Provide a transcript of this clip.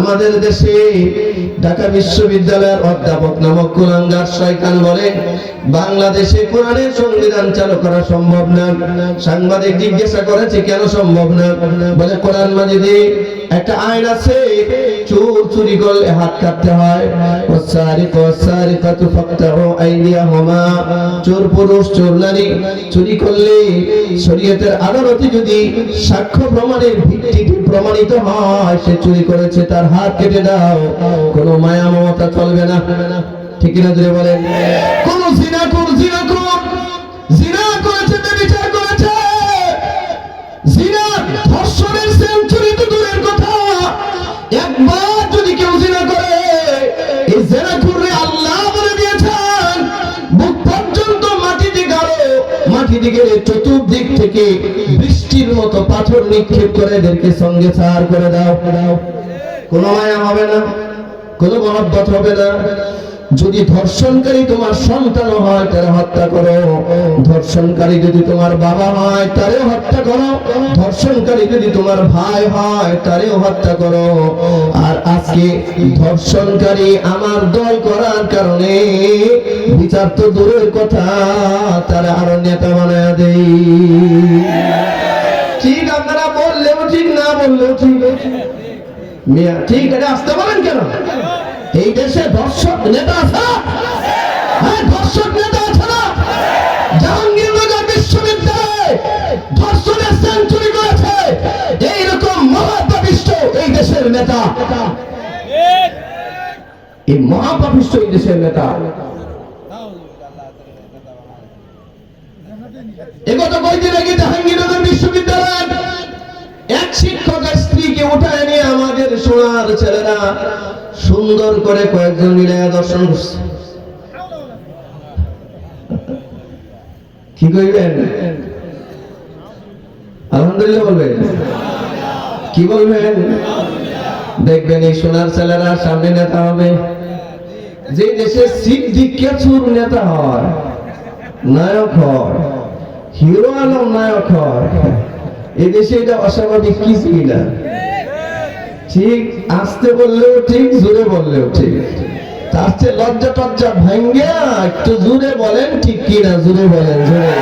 আমাদের দেশে ঢাকা বিশ্ববিদ্যালয়ের অধ্যাপক নামক কুলাঙ্গার শয়তান বলে বাংলাদেশে কোরআনের সংবিধান চালু করা সম্ভব না। সাংবাদিক জিজ্ঞাসা করেছে কেন সম্ভব না, বলে কোরআন মাজিদে একটা আইন আছে, চোর চুরি করলে হাত কাটতে হয়। ওয়াসারিকু ওয়াসারিকাতু ফাকতাউ আইদিয়াহুমা, চোর পুরুষ চোর নারী চুরি করলে শরীয়তের আদালতে যদি সাক্ষ্য প্রমাণের ভিত্তিতে প্রমাণিত হয় সে চুরি করেছে, তার হাত কেটে দাও। কোনো মায়া মমতা চলবে না, ঠিক না? জোরে বলেন। কোন জিনা করেছে, ব্যভিচার করেছে, জিনা ধর্ষণের সেঞ্চুরি তো দূরের কথা, একবার যদি কেউ জিনা করে এই জিনা করে আল্লাহ বলে দিয়েছেন বুক পর্যন্ত মাটিতে গাড়ো, মাটিতে গেলে চতুর্দিক থেকে বৃষ্টির মতো পাথর নিক্ষেপ করে এদেরকে সঙ্গে ছাড় করে দাও। কোনো মায়া হবে না, কোনো মহব্বত হবে না। যদি ধর্ষণকারী তোমার সন্তান হয় তারে হত্যা করো, ধর্ষণকারী যদি তোমার বাবা হয় তারেও হত্যা করো, ধর্ষণকারী যদি তোমার ভাই হয় তারেও হত্যা করো। আর আজকে ধর্ষণকারী আমার দল করার কারণে বিচার তো দূরের কথা, তারা আরো নেতা বানায় দেয়। ঠিক, আপনারা বললেও ঠিক, না বললেও ঠিক। মিয়া ঠিক আছে, আসতে পারেন কেন? এই দেশে ধর্ষক নেতা আছে, হ্যাঁ ধর্ষক নেতা আছে না? জাহাঙ্গীরনগর বিশ্ববিদ্যালয়ে ধর্ষণের সেঞ্চুরি করেছে এইরকম মহাপাপিষ্ট এই দেশের নেতা, এই মহাপাপিষ্ট এই দেশের নেতা। এগত কয়েকদিন আগে জাহাঙ্গীরনগর বিশ্ববিদ্যালয়ের এক শিক্ষকের স্ত্রীকে উঠায় নিয়ে আমাদের সোনার ছেলেরা সুন্দর করে কয়েকজন মিলে দর্শন করছে। কি কইবেন? আলহামদুলিল্লাহ বলবেন? কি বলবেন? দেখবেন এই সোনার ছেলেরা সামনে নেতা হবে। যে দেশে সিদ্দিক কেচুর নেতা হয়, নায়ক হয়, হিরো আলম নায়ক হয়, এই দেশে এটা অস্বাভাবিক কিছুই না। ঠিক, আসতে বললেও ঠিক, জোরে বললেও ঠিক। তার চেয়ে লজ্জা টজ্জা ভাঙ্গিয়া একটু জোরে বলেন, ঠিক কিনা? জোরে বলেন, জোরে।